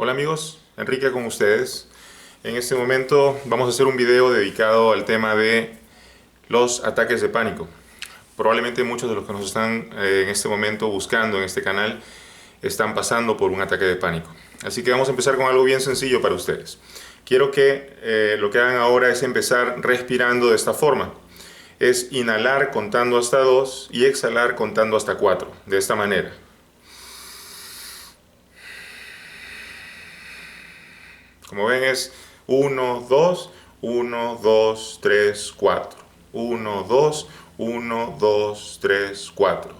Hola amigos, Enrique con ustedes. En este momento vamos a hacer un video dedicado al tema de los ataques de pánico. Probablemente muchos de los que nos están en este momento buscando en este canal están pasando por un ataque de pánico. Así que vamos a empezar con algo bien sencillo para ustedes. Quiero que lo que hagan ahora es empezar respirando de esta forma. Es inhalar contando hasta 2 y exhalar contando hasta 4, de esta manera. Como ven es 1, 2, 1, 2, 3, 4. 1, 2, 1, 2, 3, 4.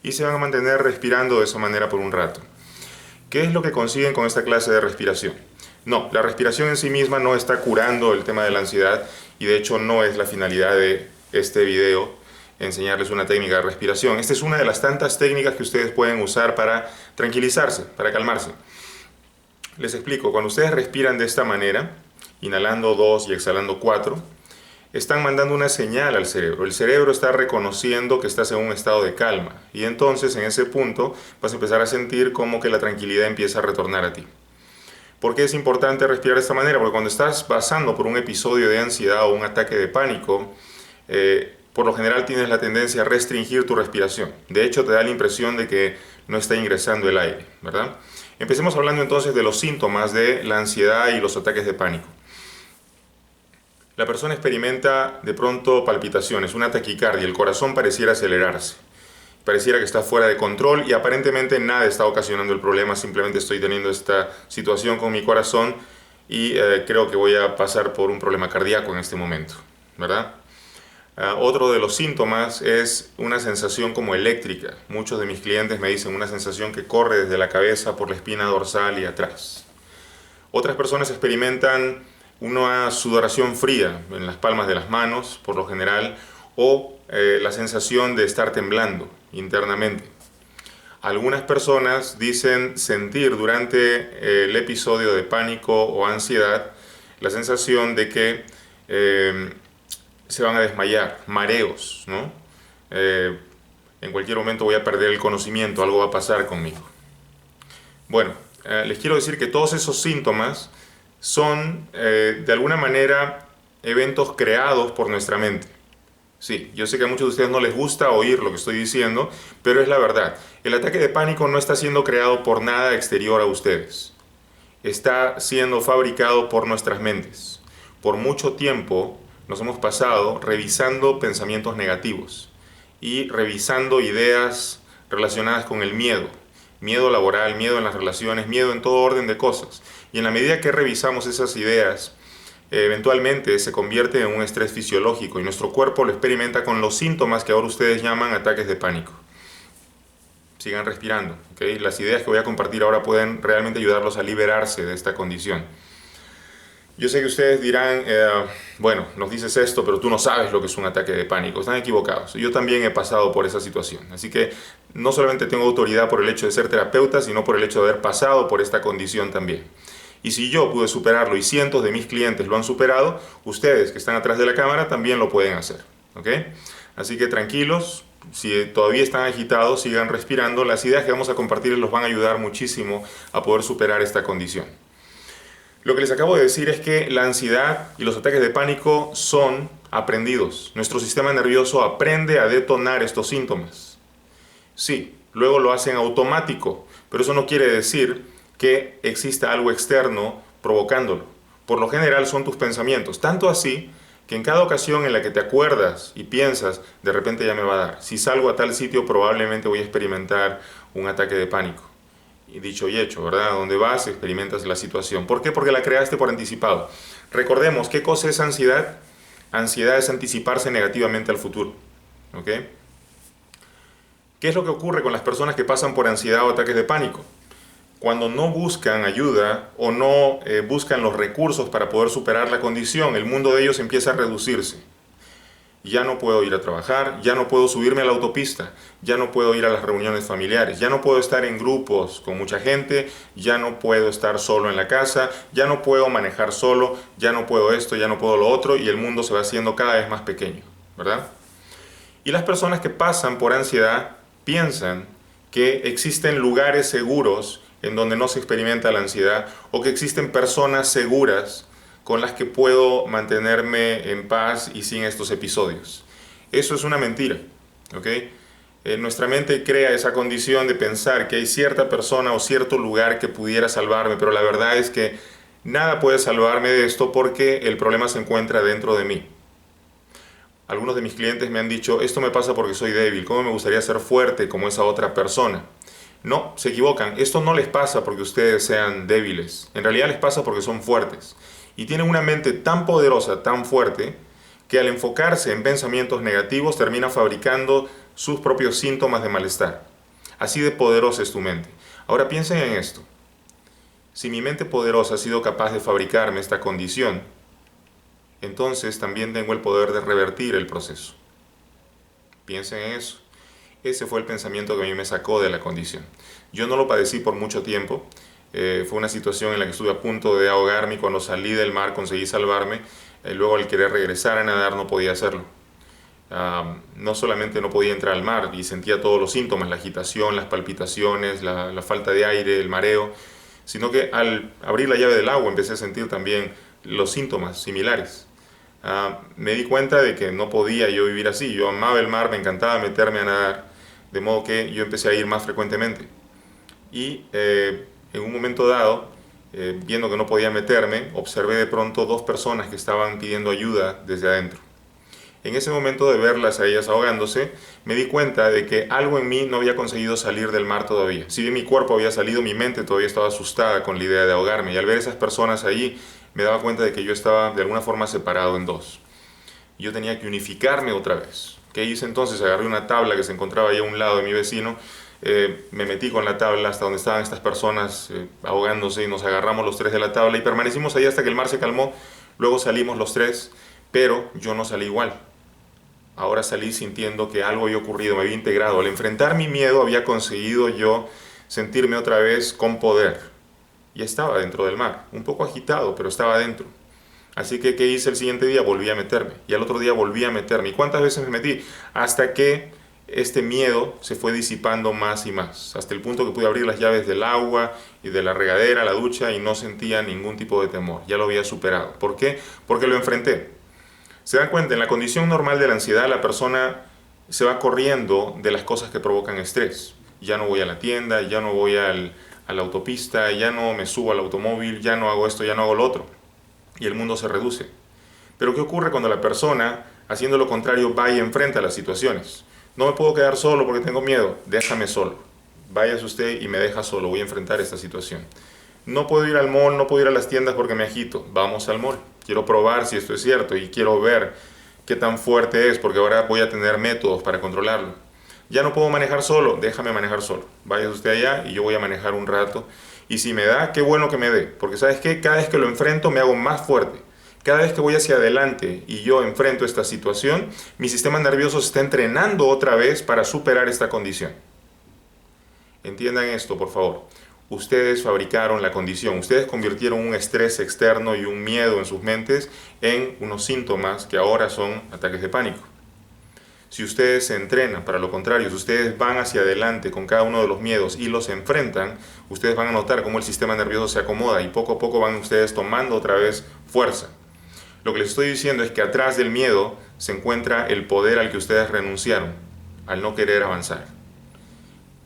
Y se van a mantener respirando de esa manera por un rato. ¿Qué es lo que consiguen con esta clase de respiración? No, la respiración en sí misma no está curando el tema de la ansiedad y de hecho no es la finalidad de este video enseñarles una técnica de respiración. Esta es una de las tantas técnicas que ustedes pueden usar para tranquilizarse, para calmarse. Les explico, cuando ustedes respiran de esta manera, inhalando 2 y exhalando 4, están mandando una señal al cerebro. El cerebro está reconociendo que estás en un estado de calma y entonces en ese punto vas a empezar a sentir como que la tranquilidad empieza a retornar a ti. ¿Por qué es importante respirar de esta manera? Porque cuando estás pasando por un episodio de ansiedad o un ataque de pánico, por lo general tienes la tendencia a restringir tu respiración. De hecho, te da la impresión de que no está ingresando el aire, ¿verdad? Empecemos hablando entonces de los síntomas de la ansiedad y los ataques de pánico. La persona experimenta de pronto palpitaciones, una taquicardia, el corazón pareciera acelerarse. Pareciera que está fuera de control y aparentemente nada está ocasionando el problema, simplemente estoy teniendo esta situación con mi corazón y creo que voy a pasar por un problema cardíaco en este momento, ¿verdad? Otro de los síntomas es una sensación como eléctrica. Muchos de mis clientes me dicen una sensación que corre desde la cabeza por la espina dorsal y atrás. Otras personas experimentan una sudoración fría en las palmas de las manos, por lo general, o la sensación de estar temblando internamente. Algunas personas dicen sentir durante el episodio de pánico o ansiedad la sensación de que se van a desmayar, mareos, ¿no? En cualquier momento voy a perder el conocimiento, algo va a pasar conmigo. Bueno, les quiero decir que todos esos síntomas son de alguna manera eventos creados por nuestra mente. Sí, yo sé que a muchos de ustedes no les gusta oír lo que estoy diciendo, pero es la verdad. El ataque de pánico no está siendo creado por nada exterior a ustedes. Está siendo fabricado por nuestras mentes. Por mucho tiempo nos hemos pasado revisando pensamientos negativos y revisando ideas relacionadas con el miedo. Miedo laboral, miedo en las relaciones, miedo en todo orden de cosas. Y en la medida que revisamos esas ideas, eventualmente se convierte en un estrés fisiológico y nuestro cuerpo lo experimenta con los síntomas que ahora ustedes llaman ataques de pánico. Sigan respirando, ¿okay? Las ideas que voy a compartir ahora pueden realmente ayudarlos a liberarse de esta condición. Yo sé que ustedes dirán, bueno, nos dices esto, pero tú no sabes lo que es un ataque de pánico. Están equivocados. Yo también he pasado por esa situación. Así que no solamente tengo autoridad por el hecho de ser terapeuta, sino por el hecho de haber pasado por esta condición también. Y si yo pude superarlo y cientos de mis clientes lo han superado, ustedes que están atrás de la cámara también lo pueden hacer. ¿Ok? Así que tranquilos, si todavía están agitados, sigan respirando. Las ideas que vamos a compartir los van a ayudar muchísimo a poder superar esta condición. Lo que les acabo de decir es que la ansiedad y los ataques de pánico son aprendidos. Nuestro sistema nervioso aprende a detonar estos síntomas. Sí, luego lo hacen automático, pero eso no quiere decir que exista algo externo provocándolo. Por lo general son tus pensamientos, tanto así que en cada ocasión en la que te acuerdas y piensas, de repente ya me va a dar. Si salgo a tal sitio probablemente voy a experimentar un ataque de pánico. Y dicho y hecho, ¿verdad? A donde vas experimentas la situación. ¿Por qué? Porque la creaste por anticipado. Recordemos, ¿qué cosa es ansiedad? Ansiedad es anticiparse negativamente al futuro. ¿Ok? ¿Qué es lo que ocurre con las personas que pasan por ansiedad o ataques de pánico? Cuando no buscan ayuda o no buscan los recursos para poder superar la condición, el mundo de ellos empieza a reducirse. ya no puedo ir a trabajar, ya no puedo subirme a la autopista, ya no puedo ir a las reuniones familiares, ya no puedo estar en grupos con mucha gente, ya no puedo estar solo en la casa, ya no puedo manejar solo, ya no puedo esto, ya no puedo lo otro, y el mundo se va haciendo cada vez más pequeño, ¿verdad? Y las personas que pasan por ansiedad piensan que existen lugares seguros en donde no se experimenta la ansiedad, o que existen personas seguras con las que puedo mantenerme en paz y sin estos episodios. Eso es una mentira, ¿ok? Nuestra mente crea esa condición de pensar que hay cierta persona o cierto lugar que pudiera salvarme, pero la verdad es que nada puede salvarme de esto porque el problema se encuentra dentro de mí. Algunos de mis clientes me han dicho, esto me pasa porque soy débil, ¿cómo me gustaría ser fuerte como esa otra persona? No, se equivocan, esto no les pasa porque ustedes sean débiles, en realidad les pasa porque son fuertes. Y tienen una mente tan poderosa, tan fuerte, que al enfocarse en pensamientos negativos termina fabricando sus propios síntomas de malestar. Así de poderosa es tu mente. Ahora piensen en esto. Si mi mente poderosa ha sido capaz de fabricarme esta condición, entonces también tengo el poder de revertir el proceso. Piensen en eso. Ese fue el pensamiento que a mí me sacó de la condición. Yo no lo padecí por mucho tiempo. Fue una situación en la que estuve a punto de ahogarme y cuando salí del mar conseguí salvarme. Luego al querer regresar a nadar no podía hacerlo. No solamente no podía entrar al mar y sentía todos los síntomas, la agitación, las palpitaciones, la falta de aire, el mareo, sino que al abrir la llave del agua empecé a sentir también los síntomas similares. Me di cuenta de que no podía yo vivir así. Yo amaba el mar, me encantaba meterme a nadar, de modo que yo empecé a ir más frecuentemente. Y en un momento dado, viendo que no podía meterme, observé de pronto dos personas que estaban pidiendo ayuda desde adentro. En ese momento de verlas a ellas ahogándose, me di cuenta de que algo en mí no había conseguido salir del mar todavía. Si bien mi cuerpo había salido, mi mente todavía estaba asustada con la idea de ahogarme. Y al ver esas personas allí, me daba cuenta de que yo estaba de alguna forma separado en dos. Yo tenía que unificarme otra vez. ¿Qué hice entonces? Agarré una tabla que se encontraba ahí a un lado de mi vecino, me metí con la tabla hasta donde estaban estas personas ahogándose y nos agarramos los tres de la tabla y permanecimos ahí hasta que el mar se calmó. Luego salimos los tres, pero yo no salí igual. Ahora salí sintiendo que algo había ocurrido, me había integrado. Al enfrentar mi miedo había conseguido yo sentirme otra vez con poder. Y estaba dentro del mar, un poco agitado, pero estaba dentro. Así que, ¿qué hice el siguiente día? Volví a meterme. Y al otro día volví a meterme. ¿Y cuántas veces me metí? Hasta que este miedo se fue disipando más y más. Hasta el punto que pude abrir las llaves del agua y de la regadera, la ducha, y no sentía ningún tipo de temor. Ya lo había superado. ¿Por qué? Porque lo enfrenté. Se dan cuenta, en la condición normal de la ansiedad, la persona se va corriendo de las cosas que provocan estrés. Ya no voy a la tienda, ya no voy a la autopista, ya no me subo al automóvil, ya no hago esto, ya no hago lo otro. Y el mundo se reduce. Pero ¿qué ocurre cuando la persona, haciendo lo contrario, va y enfrenta las situaciones? No me puedo quedar solo porque tengo miedo, déjame solo. Váyase usted y me deja solo, voy a enfrentar esta situación. No puedo ir al mall, no puedo ir a las tiendas porque me agito. Vamos al mall. Quiero probar si esto es cierto y quiero ver qué tan fuerte es porque ahora voy a tener métodos para controlarlo. Ya no puedo manejar solo, déjame manejar solo. Váyase usted allá y yo voy a manejar un rato. Y si me da, qué bueno que me dé. Porque ¿sabes qué? Cada vez que lo enfrento me hago más fuerte. Cada vez que voy hacia adelante y yo enfrento esta situación, mi sistema nervioso se está entrenando otra vez para superar esta condición. Entiendan esto, por favor. Ustedes fabricaron la condición, ustedes convirtieron un estrés externo y un miedo en sus mentes en unos síntomas que ahora son ataques de pánico. Si ustedes se entrenan, para lo contrario, si ustedes van hacia adelante con cada uno de los miedos y los enfrentan, ustedes van a notar cómo el sistema nervioso se acomoda y poco a poco van ustedes tomando otra vez fuerza. Lo que les estoy diciendo es que atrás del miedo se encuentra el poder al que ustedes renunciaron, al no querer avanzar.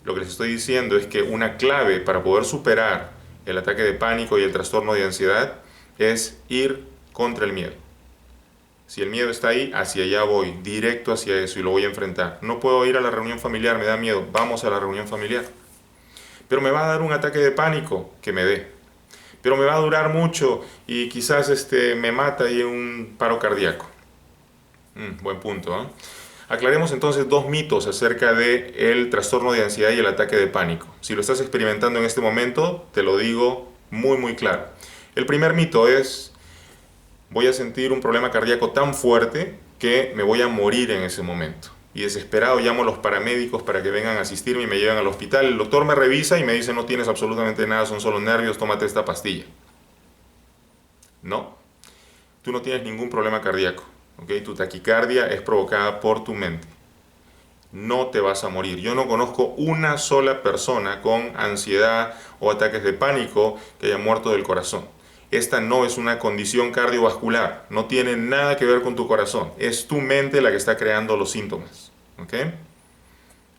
Lo que les estoy diciendo es que una clave para poder superar el ataque de pánico y el trastorno de ansiedad es ir contra el miedo. Si el miedo está ahí, hacia allá voy, directo hacia eso y lo voy a enfrentar. No puedo ir a la reunión familiar, me da miedo, vamos a la reunión familiar. Pero me va a dar un ataque de pánico, que me dé. Pero me va a durar mucho y quizás me mata y un paro cardíaco. Buen punto, ¿eh? Aclaremos entonces dos mitos acerca del trastorno de ansiedad y el ataque de pánico. Si lo estás experimentando en este momento, te lo digo muy muy claro. El primer mito es: voy a sentir un problema cardíaco tan fuerte que me voy a morir en ese momento. Y desesperado llamo a los paramédicos para que vengan a asistirme y me llevan al hospital. El doctor me revisa y me dice: no tienes absolutamente nada, son solo nervios, tómate esta pastilla. No, tú no tienes ningún problema cardíaco, ¿ok? Tu taquicardia es provocada por tu mente. No te vas a morir. Yo no conozco una sola persona con ansiedad o ataques de pánico que haya muerto del corazón. Esta no es una condición cardiovascular, no tiene nada que ver con tu corazón. Es tu mente la que está creando los síntomas, ¿ok?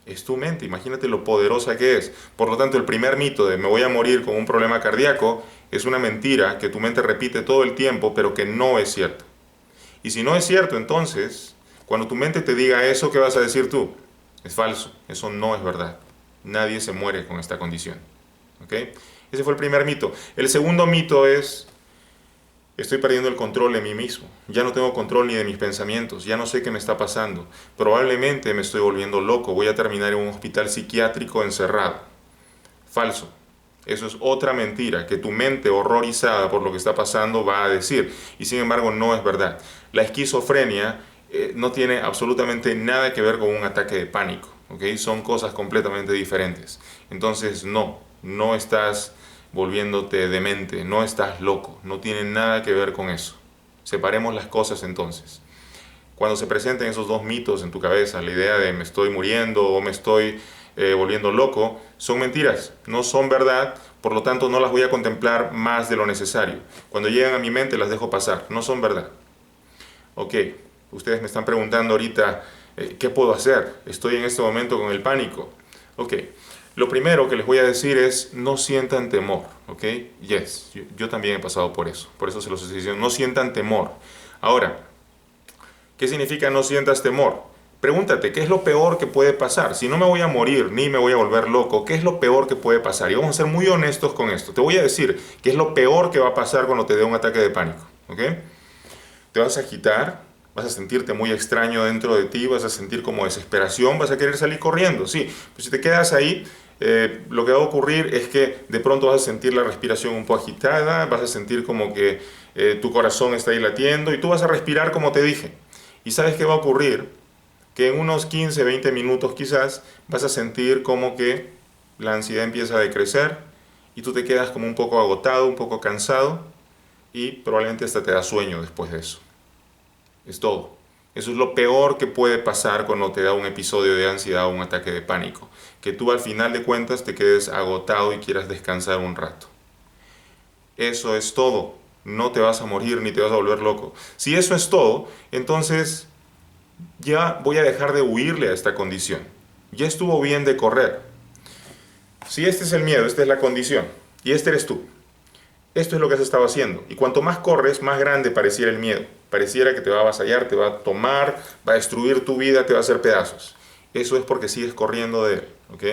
Es tu mente, imagínate lo poderosa que es. Por lo tanto, el primer mito de me voy a morir con un problema cardíaco es una mentira que tu mente repite todo el tiempo, pero que no es cierto. Y si no es cierto, entonces, cuando tu mente te diga eso, ¿qué vas a decir tú? Es falso, eso no es verdad. Nadie se muere con esta condición, ¿ok? Ese fue el primer mito. El segundo mito es: estoy perdiendo el control de mí mismo. Ya no tengo control ni de mis pensamientos. Ya no sé qué me está pasando. Probablemente me estoy volviendo loco. Voy a terminar en un hospital psiquiátrico encerrado. Falso. Eso es otra mentira que tu mente horrorizada por lo que está pasando va a decir. Y sin embargo no es verdad. La esquizofrenia no tiene absolutamente nada que ver con un ataque de pánico, ¿ok? Son cosas completamente diferentes. Entonces no estás volviéndote demente, no estás loco, no tiene nada que ver con eso. Separemos las cosas entonces. Cuando se presenten esos dos mitos en tu cabeza, la idea de me estoy muriendo o me estoy volviendo loco, son mentiras, no son verdad, por lo tanto no las voy a contemplar más de lo necesario. Cuando llegan a mi mente las dejo pasar, no son verdad. Ok, ustedes me están preguntando ahorita, ¿qué puedo hacer? Estoy en este momento con el pánico. Ok, lo primero que les voy a decir es: no sientan temor, ¿ok? Yes, yo también he pasado por eso se los estoy diciendo, no sientan temor. Ahora, ¿qué significa no sientas temor? Pregúntate, ¿qué es lo peor que puede pasar? Si no me voy a morir ni me voy a volver loco, ¿qué es lo peor que puede pasar? Y vamos a ser muy honestos con esto. Te voy a decir qué es lo peor que va a pasar cuando te dé un ataque de pánico, ¿ok? Te vas a agitar, vas a sentirte muy extraño dentro de ti, vas a sentir como desesperación, vas a querer salir corriendo, sí. Pero si te quedas ahí, lo que va a ocurrir es que de pronto vas a sentir la respiración un poco agitada, vas a sentir como que tu corazón está ahí latiendo y tú vas a respirar como te dije. ¿Y sabes qué va a ocurrir? Que en unos 15, 20 minutos quizás vas a sentir como que la ansiedad empieza a decrecer y tú te quedas como un poco agotado, un poco cansado y probablemente hasta te da sueño después de eso. Es todo. Eso es lo peor que puede pasar cuando te da un episodio de ansiedad o un ataque de pánico. Que tú al final de cuentas te quedes agotado y quieras descansar un rato. Eso es todo. No te vas a morir ni te vas a volver loco. Si eso es todo, entonces ya voy a dejar de huirle a esta condición. Ya estuvo bien de correr. Si este es el miedo, esta es la condición, y este eres tú. Esto es lo que has estado haciendo. Y cuanto más corres, más grande pareciera el miedo. Pareciera que te va a avasallar, te va a tomar, va a destruir tu vida, te va a hacer pedazos. Eso es porque sigues corriendo de él, ¿ok?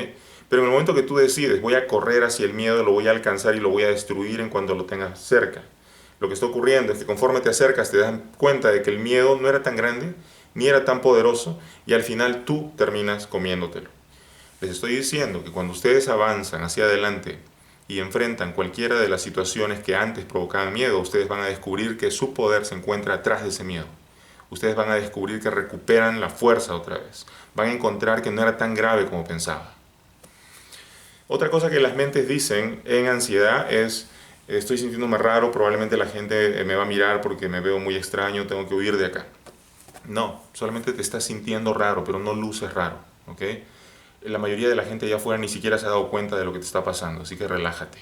Pero en el momento que tú decides, voy a correr hacia el miedo, lo voy a alcanzar y lo voy a destruir en cuanto lo tengas cerca. Lo que está ocurriendo es que conforme te acercas, te das cuenta de que el miedo no era tan grande, ni era tan poderoso, y al final tú terminas comiéndotelo. Les estoy diciendo que cuando ustedes avanzan hacia adelante y enfrentan cualquiera de las situaciones que antes provocaban miedo, ustedes van a descubrir que su poder se encuentra atrás de ese miedo. Ustedes van a descubrir que recuperan la fuerza otra vez. Van a encontrar que no era tan grave como pensaba. Otra cosa que las mentes dicen en ansiedad es: estoy sintiéndome raro, probablemente la gente me va a mirar porque me veo muy extraño, tengo que huir de acá. No, solamente te estás sintiendo raro, pero no luces raro, ¿ok? La mayoría de la gente allá afuera ni siquiera se ha dado cuenta de lo que te está pasando, así que relájate.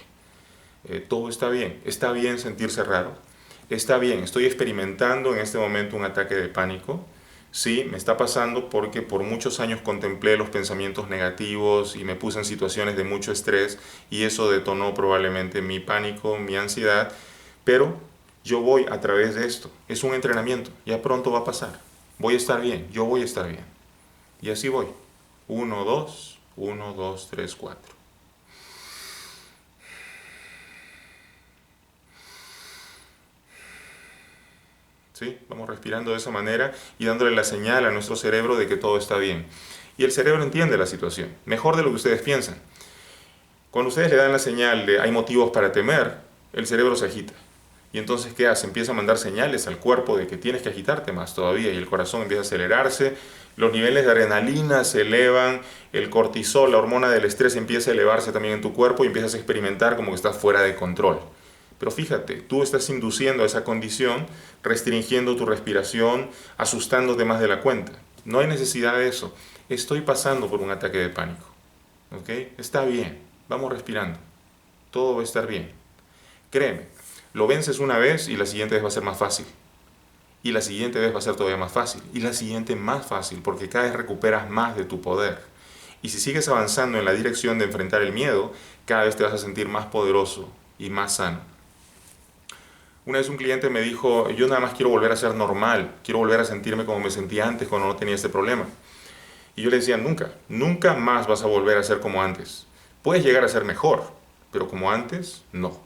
Todo está bien sentirse raro, está bien, estoy experimentando en este momento un ataque de pánico, sí, me está pasando porque por muchos años contemplé los pensamientos negativos y me puse en situaciones de mucho estrés y eso detonó probablemente mi pánico, mi ansiedad, pero yo voy a través de esto, es un entrenamiento, ya pronto va a pasar, voy a estar bien, yo voy a estar bien, y así voy. 1, 2, 1, 2, 3, 4. ¿Sí? Vamos respirando de esa manera y dándole la señal a nuestro cerebro de que todo está bien. Y el cerebro entiende la situación, mejor de lo que ustedes piensan. Cuando ustedes le dan la señal de hay motivos para temer, el cerebro se agita. Y entonces, ¿qué hace? Empieza a mandar señales al cuerpo de que tienes que agitarte más todavía y el corazón empieza a acelerarse, los niveles de adrenalina se elevan, el cortisol, la hormona del estrés, empieza a elevarse también en tu cuerpo y empiezas a experimentar como que estás fuera de control. Pero fíjate, tú estás induciendo a esa condición, restringiendo tu respiración, asustándote más de la cuenta. No hay necesidad de eso. Estoy pasando por un ataque de pánico. ¿Ok? Está bien, vamos respirando. Todo va a estar bien. Créeme, lo vences una vez y la siguiente vez va a ser más fácil. Y la siguiente vez va a ser todavía más fácil. Y la siguiente más fácil, porque cada vez recuperas más de tu poder. Y si sigues avanzando en la dirección de enfrentar el miedo, cada vez te vas a sentir más poderoso y más sano. Una vez un cliente me dijo, yo nada más quiero volver a ser normal, quiero volver a sentirme como me sentía antes cuando no tenía este problema. Y yo le decía, nunca, nunca más vas a volver a ser como antes. Puedes llegar a ser mejor, pero como antes, no.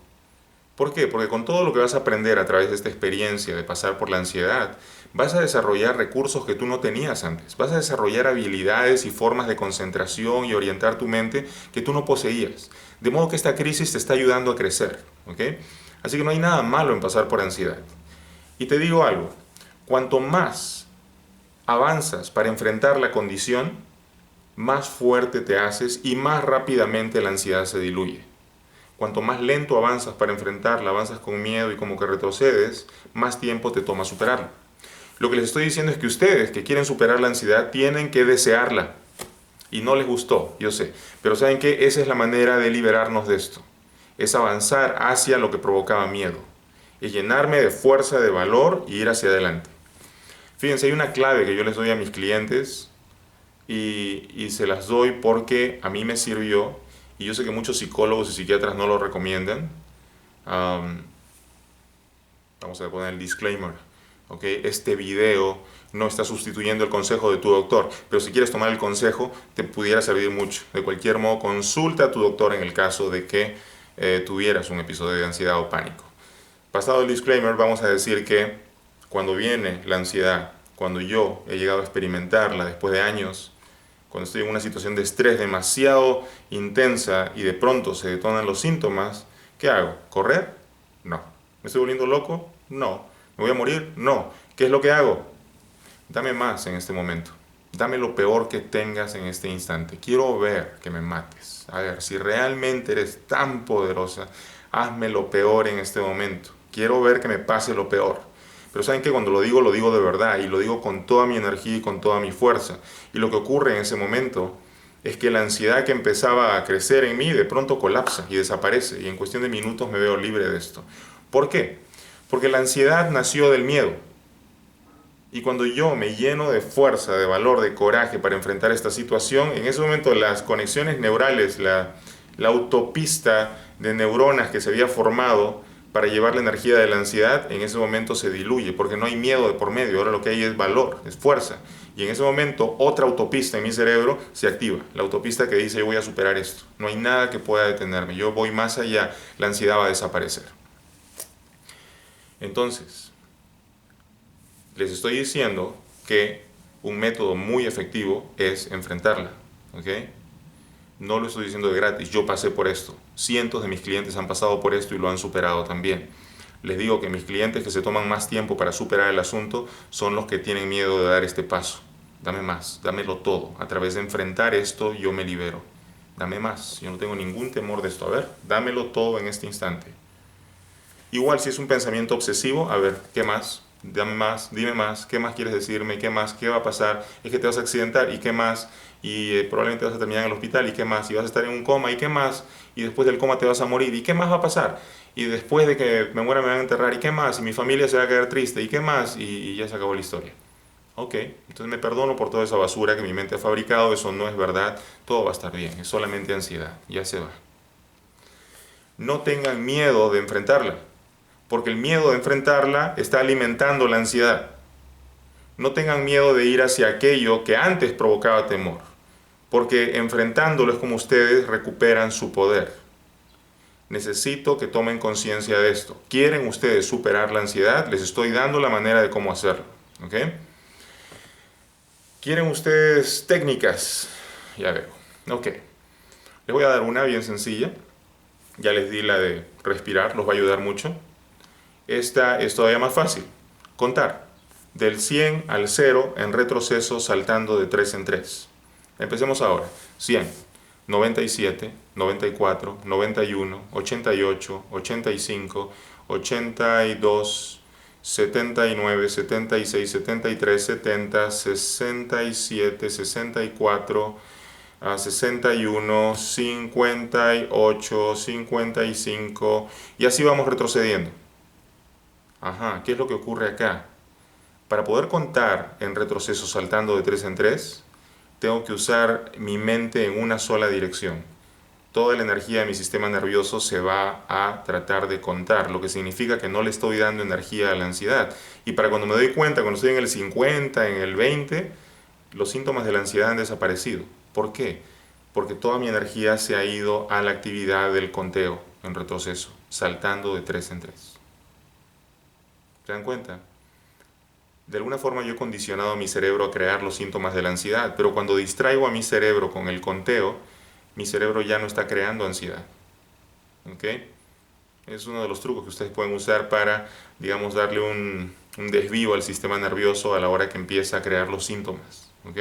¿Por qué? Porque con todo lo que vas a aprender a través de esta experiencia de pasar por la ansiedad, vas a desarrollar recursos que tú no tenías antes. Vas a desarrollar habilidades y formas de concentración y orientar tu mente que tú no poseías. De modo que esta crisis te está ayudando a crecer. ¿Ok? Así que no hay nada malo en pasar por ansiedad. Y te digo algo, cuanto más avanzas para enfrentar la condición, más fuerte te haces y más rápidamente la ansiedad se diluye. Cuanto más lento avanzas para enfrentarla, avanzas con miedo y como que retrocedes, más tiempo te toma superarla. Lo que les estoy diciendo es que ustedes que quieren superar la ansiedad tienen que desearla. Y no les gustó, yo sé. Pero ¿saben qué? Esa es la manera de liberarnos de esto. Es avanzar hacia lo que provocaba miedo. Es llenarme de fuerza, de valor y ir hacia adelante. Fíjense, hay una clave que yo les doy a mis clientes y se las doy porque a mí me sirvió. Y yo sé que muchos psicólogos y psiquiatras no lo recomiendan. Vamos a poner el disclaimer. ¿Okay? Este video no está sustituyendo el consejo de tu doctor, pero si quieres tomar el consejo, te pudiera servir mucho. De cualquier modo, consulta a tu doctor en el caso de que tuvieras un episodio de ansiedad o pánico. Pasado el disclaimer, vamos a decir que cuando viene la ansiedad, cuando yo he llegado a experimentarla después de años, cuando estoy en una situación de estrés demasiado intensa y de pronto se detonan los síntomas, ¿qué hago? ¿Correr? No. ¿Me estoy volviendo loco? No. ¿Me voy a morir? No. ¿Qué es lo que hago? Dame más en este momento. Dame lo peor que tengas en este instante. Quiero ver que me mates. A ver, si realmente eres tan poderosa, hazme lo peor en este momento. Quiero ver que me pase lo peor. Pero saben que cuando lo digo de verdad y lo digo con toda mi energía y con toda mi fuerza. Y lo que ocurre en ese momento es que la ansiedad que empezaba a crecer en mí de pronto colapsa y desaparece. Y en cuestión de minutos me veo libre de esto. ¿Por qué? Porque la ansiedad nació del miedo. Y cuando yo me lleno de fuerza, de valor, de coraje para enfrentar esta situación, en ese momento las conexiones neurales, la autopista de neuronas que se había formado para llevar la energía de la ansiedad, en ese momento se diluye, porque no hay miedo de por medio, ahora lo que hay es valor, es fuerza. Y en ese momento otra autopista en mi cerebro se activa, la autopista que dice yo voy a superar esto, no hay nada que pueda detenerme, yo voy más allá, la ansiedad va a desaparecer. Entonces, les estoy diciendo que un método muy efectivo es enfrentarla, ¿ok? No lo estoy diciendo de gratis, yo pasé por esto. Cientos de mis clientes han pasado por esto y lo han superado también. Les digo que mis clientes que se toman más tiempo para superar el asunto son los que tienen miedo de dar este paso. Dame más, dámelo todo. A través de enfrentar esto yo me libero. Dame más, yo no tengo ningún temor de esto. A ver, dámelo todo en este instante. Igual si es un pensamiento obsesivo, a ver, ¿qué más? Dame más, dime más, ¿qué más quieres decirme? ¿Qué más? ¿Qué va a pasar? Es que te vas a accidentar, ¿y qué más? Y probablemente vas a terminar en el hospital, ¿y qué más? Y vas a estar en un coma, ¿y qué más? Y después del coma te vas a morir, ¿y qué más va a pasar? Y después de que me muera me van a enterrar, ¿y qué más? Y mi familia se va a quedar triste, ¿y qué más? Y ya se acabó la historia. Ok, entonces me perdono por toda esa basura que mi mente ha fabricado, eso no es verdad, todo va a estar bien, es solamente ansiedad, ya se va. No tengan miedo de enfrentarla, porque el miedo de enfrentarla está alimentando la ansiedad. No tengan miedo de ir hacia aquello que antes provocaba temor, porque enfrentándolo es como ustedes recuperan su poder. Necesito que tomen conciencia de esto. ¿Quieren ustedes superar la ansiedad? Les estoy dando la manera de cómo hacerlo. ¿Ok? ¿Quieren ustedes técnicas? Ya veo. Ok. Les voy a dar una bien sencilla. Ya les di la de respirar, los va a ayudar mucho. Esta es todavía más fácil. Contar. Del 100 al 0 en retroceso saltando de 3 en 3. Empecemos ahora. 100, 97, 94, 91, 88, 85, 82, 79, 76, 73, 70, 67, 64, 61, 58, 55 y así vamos retrocediendo. Ajá, ¿qué es lo que ocurre acá? Para poder contar en retroceso saltando de 3 en 3, tengo que usar mi mente en una sola dirección. Toda la energía de mi sistema nervioso se va a tratar de contar, lo que significa que no le estoy dando energía a la ansiedad. Y para cuando me doy cuenta, cuando estoy en el 50, en el 20, los síntomas de la ansiedad han desaparecido. ¿Por qué? Porque toda mi energía se ha ido a la actividad del conteo en retroceso, saltando de 3 en 3. ¿Se dan cuenta? De alguna forma yo he condicionado a mi cerebro a crear los síntomas de la ansiedad, pero cuando distraigo a mi cerebro con el conteo, mi cerebro ya no está creando ansiedad. ¿Ok? Es uno de los trucos que ustedes pueden usar para, digamos, darle un desvío al sistema nervioso a la hora que empieza a crear los síntomas. ¿Ok?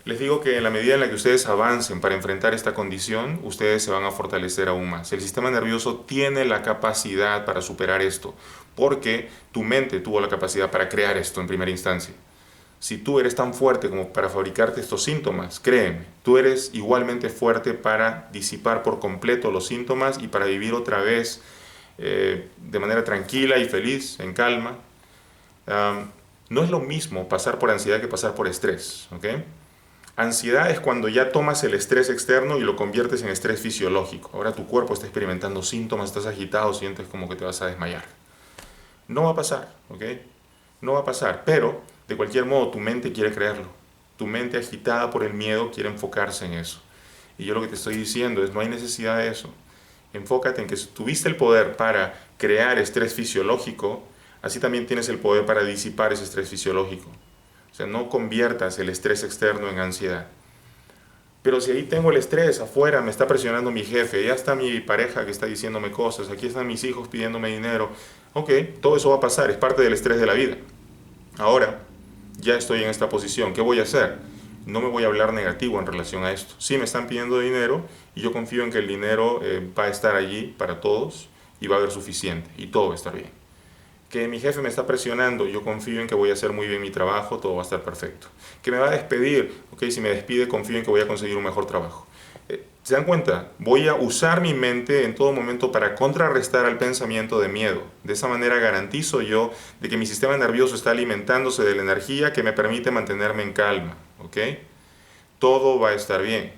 Les digo que en la medida en la que ustedes avancen para enfrentar esta condición, ustedes se van a fortalecer aún más. El sistema nervioso tiene la capacidad para superar esto, porque tu mente tuvo la capacidad para crear esto en primera instancia. Si tú eres tan fuerte como para fabricarte estos síntomas, créeme, tú eres igualmente fuerte para disipar por completo los síntomas y para vivir otra vez de manera tranquila y feliz, en calma. No es lo mismo pasar por ansiedad que pasar por estrés, ¿ok? Ansiedad es cuando ya tomas el estrés externo y lo conviertes en estrés fisiológico. Ahora tu cuerpo está experimentando síntomas, estás agitado, sientes como que te vas a desmayar. No va a pasar, ¿ok? No va a pasar, pero de cualquier modo tu mente quiere creerlo. Tu mente agitada por el miedo quiere enfocarse en eso. Y yo lo que te estoy diciendo es, no hay necesidad de eso. Enfócate en que si tuviste el poder para crear estrés fisiológico, así también tienes el poder para disipar ese estrés fisiológico. O sea, no conviertas el estrés externo en ansiedad. Pero si ahí tengo el estrés, afuera me está presionando mi jefe, ya está mi pareja que está diciéndome cosas, aquí están mis hijos pidiéndome dinero. Ok, todo eso va a pasar, es parte del estrés de la vida. Ahora, ya estoy en esta posición, ¿qué voy a hacer? No me voy a hablar negativo en relación a esto. Sí me están pidiendo dinero y yo confío en que el dinero va a estar allí para todos y va a haber suficiente y todo va a estar bien. Que mi jefe me está presionando, yo confío en que voy a hacer muy bien mi trabajo, todo va a estar perfecto. Que me va a despedir, ok, si me despide confío en que voy a conseguir un mejor trabajo. ¿Se dan cuenta? Voy a usar mi mente en todo momento para contrarrestar al pensamiento de miedo. De esa manera garantizo yo de que mi sistema nervioso está alimentándose de la energía que me permite mantenerme en calma, ok. Todo va a estar bien.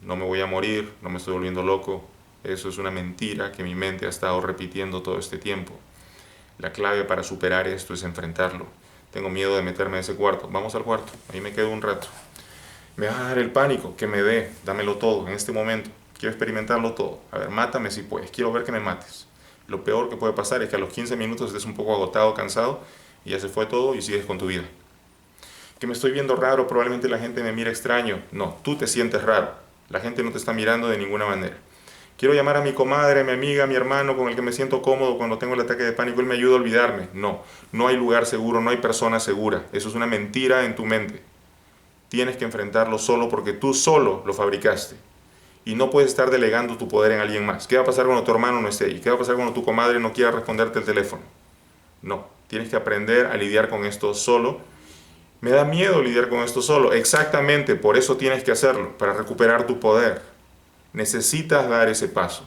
No me voy a morir, no me estoy volviendo loco. Eso es una mentira que mi mente ha estado repitiendo todo este tiempo. La clave para superar esto es enfrentarlo. Tengo miedo de meterme en ese cuarto. Vamos al cuarto. Ahí me quedo un rato. Me va a dar el pánico. Que me dé. Dámelo todo en este momento. Quiero experimentarlo todo. A ver, mátame si puedes. Quiero ver que me mates. Lo peor que puede pasar es que a los 15 minutos estés un poco agotado, cansado y ya se fue todo y sigues con tu vida. Que me estoy viendo raro. Probablemente la gente me mira extraño. No, tú te sientes raro. La gente no te está mirando de ninguna manera. Quiero llamar a mi comadre, a mi amiga, a mi hermano con el que me siento cómodo cuando tengo el ataque de pánico, él me ayuda a olvidarme. No, no hay lugar seguro, no hay persona segura. Eso es una mentira en tu mente. Tienes que enfrentarlo solo porque tú solo lo fabricaste. Y no puedes estar delegando tu poder en alguien más. ¿Qué va a pasar cuando tu hermano no esté ahí? ¿Qué va a pasar cuando tu comadre no quiera responderte el teléfono? No, tienes que aprender a lidiar con esto solo. Me da miedo lidiar con esto solo. Exactamente, por eso tienes que hacerlo, para recuperar tu poder. Necesitas dar ese paso.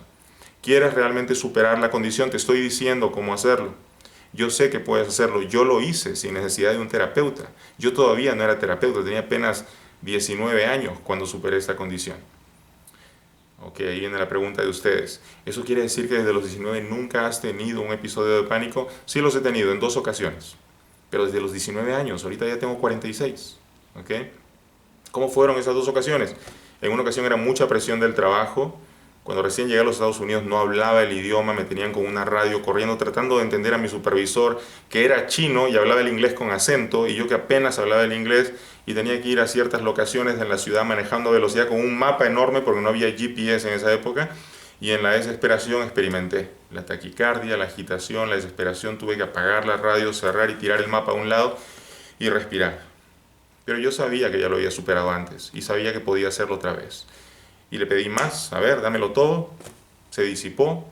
¿Quieres realmente superar la condición? Te estoy diciendo cómo hacerlo. Yo sé que puedes hacerlo. Yo lo hice sin necesidad de un terapeuta. Yo todavía no era terapeuta, tenía apenas 19 años cuando superé esta condición. Ok, ahí viene la pregunta de ustedes. ¿Eso quiere decir que desde los 19 nunca has tenido un episodio de pánico? Sí los he tenido en 2 ocasiones. Pero desde los 19 años, ahorita ya tengo 46. ¿Ok? ¿Cómo fueron esas 2 ocasiones? En una ocasión era mucha presión del trabajo. Cuando recién llegué a los Estados Unidos no hablaba el idioma, me tenían con una radio corriendo tratando de entender a mi supervisor que era chino y hablaba el inglés con acento y yo que apenas hablaba el inglés y tenía que ir a ciertas locaciones en la ciudad manejando a velocidad con un mapa enorme porque no había GPS en esa época y en la desesperación experimenté la taquicardia, la agitación, la desesperación. Tuve que apagar la radio, cerrar y tirar el mapa a un lado y respirar. Pero yo sabía que ya lo había superado antes y sabía que podía hacerlo otra vez. Y le pedí más, a ver, dámelo todo. Se disipó.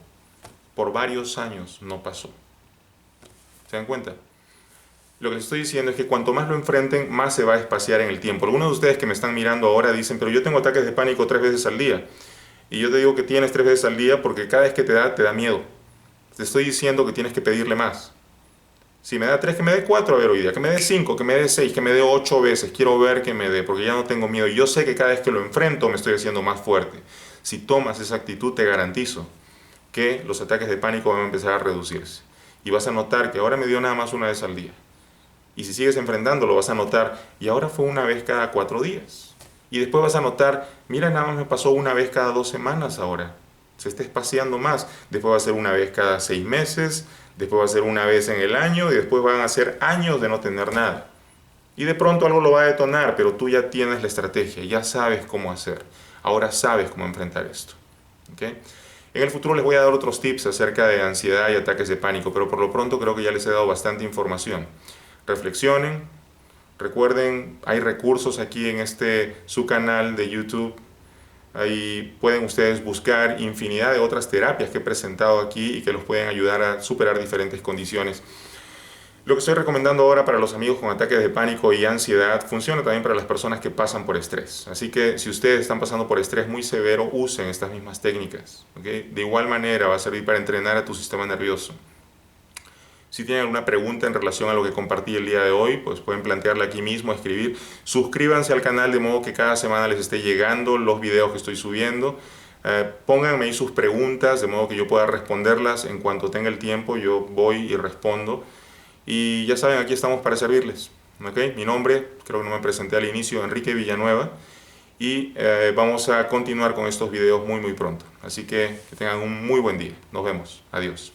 Por varios años no pasó. ¿Se dan cuenta? Lo que les estoy diciendo es que cuanto más lo enfrenten, más se va a espaciar en el tiempo. Algunos de ustedes que me están mirando ahora dicen, pero yo tengo ataques de pánico 3 veces al día. Y yo te digo que tienes 3 veces al día porque cada vez que te da miedo. Te estoy diciendo que tienes que pedirle más. Si me da 3, que me dé 4 a ver hoy día, que me dé 5, que me dé 6, que me dé 8 veces. Quiero ver que me dé, porque ya no tengo miedo. Y yo sé que cada vez que lo enfrento me estoy haciendo más fuerte. Si tomas esa actitud, te garantizo que los ataques de pánico van a empezar a reducirse. Y vas a notar que ahora me dio nada más una vez al día. Y si sigues enfrentándolo, vas a notar, y ahora fue una vez cada 4 días. Y después vas a notar, mira, nada más me pasó una vez cada 2 semanas ahora. Se está espaciando más. Después va a ser una vez cada 6 meses, después va a ser una vez en el año, y después van a ser años de no tener nada. Y de pronto algo lo va a detonar, pero tú ya tienes la estrategia, ya sabes cómo hacer. Ahora sabes cómo enfrentar esto. ¿Okay? En el futuro les voy a dar otros tips acerca de ansiedad y ataques de pánico, pero por lo pronto creo que ya les he dado bastante información. Reflexionen, recuerden, hay recursos aquí en su canal de YouTube. Ahí pueden ustedes buscar infinidad de otras terapias que he presentado aquí y que los pueden ayudar a superar diferentes condiciones. Lo que estoy recomendando ahora para los amigos con ataques de pánico y ansiedad funciona también para las personas que pasan por estrés. Así que si ustedes están pasando por estrés muy severo, usen estas mismas técnicas. ¿Okay? De igual manera va a servir para entrenar a tu sistema nervioso. Si tienen alguna pregunta en relación a lo que compartí el día de hoy, pues pueden plantearla aquí mismo, escribir. Suscríbanse al canal de modo que cada semana les esté llegando los videos que estoy subiendo. Pónganme ahí sus preguntas de modo que yo pueda responderlas en cuanto tenga el tiempo. Yo voy y respondo. Y ya saben, aquí estamos para servirles. ¿Okay? Mi nombre, creo que no me presenté al inicio, Enrique Villanueva. Y vamos a continuar con estos videos muy pronto. Así que tengan un muy buen día. Nos vemos. Adiós.